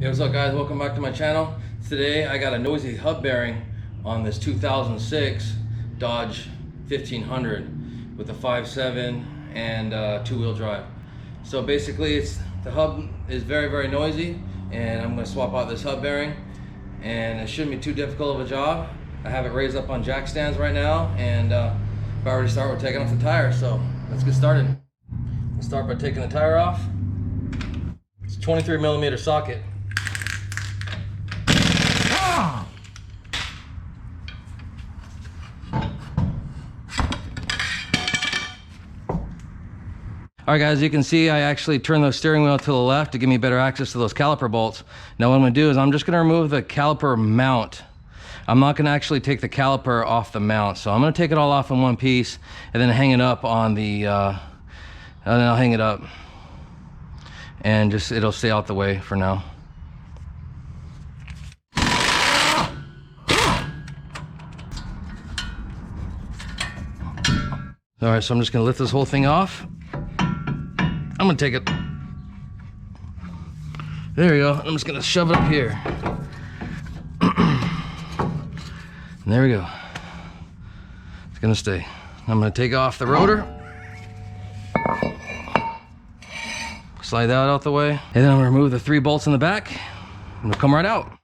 Hey, what's up guys? Welcome back to my channel. Today I got a noisy hub bearing on this 2006 Dodge 1500 with a 5.7 and two-wheel drive. So basically the hub is very noisy, and I'm going to swap out this hub bearing, and it shouldn't be too difficult of a job. I have it raised up on jack stands right now, and if I were to start, we're taking off the tire. So let's get started. We'll start by taking the tire off. It's a 23mm socket. All right guys, you can see I actually turned the steering wheel to the left to give me better access to those caliper bolts. Now what I'm going to do is I'm just going to remove the caliper mount. I'm not going to actually take the caliper off the mount. So I'm going to take it all off in one piece and then hang it up on the, and then I'll hang it up and just, it'll stay out the way for now. All right, so I'm just going to lift this whole thing off. I'm gonna take it. There we go. I'm just gonna shove it up here. And there we go. It's gonna stay. I'm gonna take off the rotor. Slide that out the way. And then I'm gonna remove the 3 bolts in the back. And they'll come right out.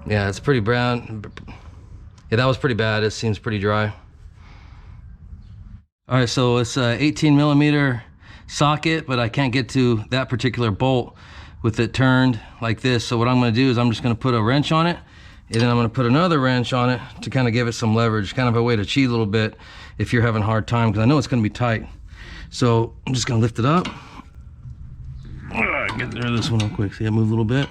Yeah, it's pretty brown. Yeah, that was pretty bad. It seems pretty dry. All right, so it's a 18mm socket, but I can't get to that particular bolt with it turned like this. So what I'm gonna do is I'm just gonna put a wrench on it, and then I'm gonna put another wrench on it to kind of give it some leverage, kind of a way to cheat a little bit if you're having a hard time, because I know it's gonna be tight. So I'm just gonna lift it up. Get rid of this one real quick. See, I move a little bit.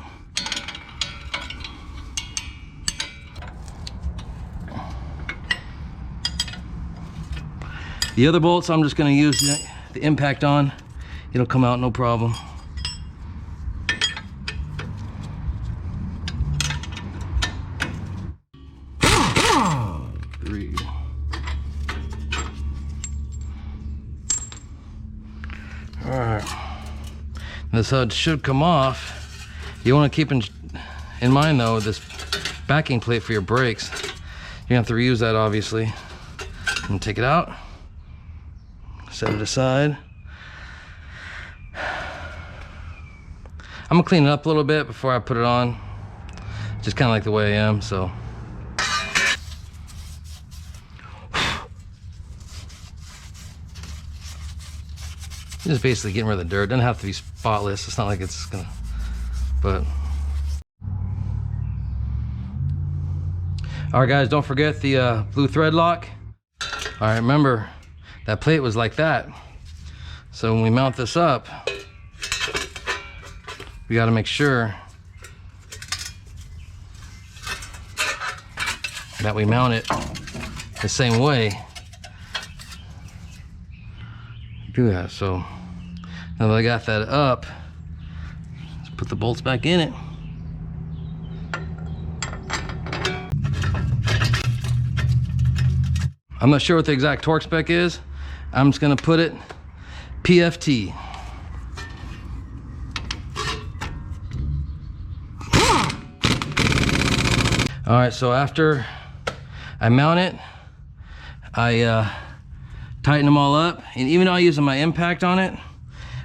The other bolts I'm just going to use the impact on. It'll come out no problem. Three. All right. This HUD should come off. You want to keep in mind though, this backing plate for your brakes. You have to reuse that obviously. And take it out. Set it aside. I'm gonna clean it up a little bit before I put it on. Just kind of like the way I am, so. Just basically getting rid of the dirt. Doesn't have to be spotless. It's not like it's gonna, but. All right guys, don't forget the blue thread lock. All right, remember, that plate was like that. So when we mount this up, we got to make sure that we mount it the same way. Do that. So now that I got that up, let's put the bolts back in it. I'm not sure what the exact torque spec is. I'm just gonna put it PFT. All right, so after I mount it, I tighten them all up. And even though I'm using my impact on it,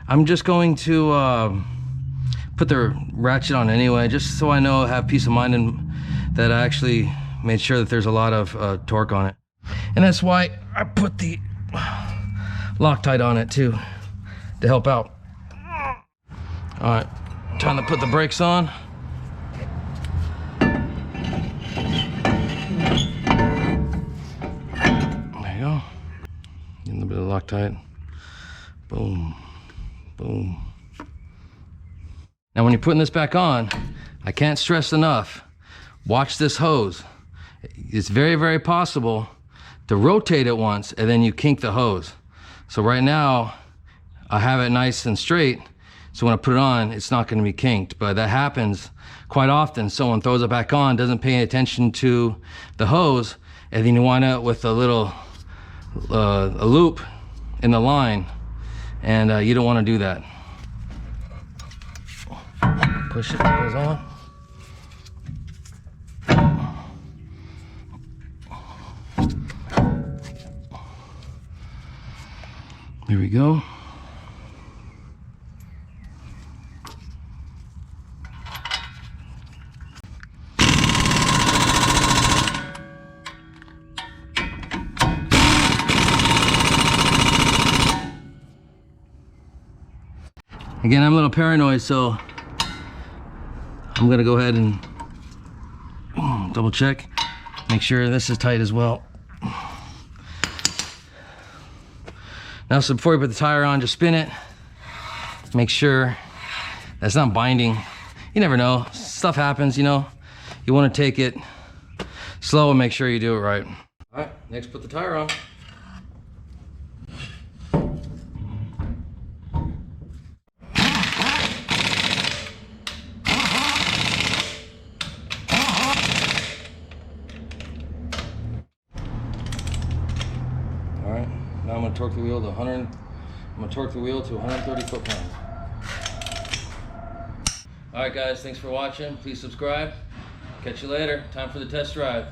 I'm just going to put the ratchet on anyway, just so I know, have peace of mind and that I actually made sure that there's a lot of torque on it. And that's why I put the Loctite on it too, to help out. All right, time to put the brakes on. There you go. Get a little bit of Loctite. Boom, boom. Now when you're putting this back on, I can't stress enough, watch this hose. It's very possible to rotate it once and then you kink the hose. So right now, I have it nice and straight, so when I put it on, it's not gonna be kinked, but that happens quite often. Someone throws it back on, doesn't pay attention to the hose, and then you wind up with a little a loop in the line, and you don't want to do that. Push it, it goes on. There we go. Again, I'm a little paranoid, so I'm gonna go ahead and double check, make sure this is tight as well. Now, so before you put the tire on, just spin it. Make sure that's not binding. You never know, stuff happens, you know. You wanna take it slow and make sure you do it right. All right, next put the tire on. All right, now I'm gonna torque the wheel to 130 foot-pounds. All right, guys, thanks for watching. Please subscribe. Catch you later. Time for the test drive.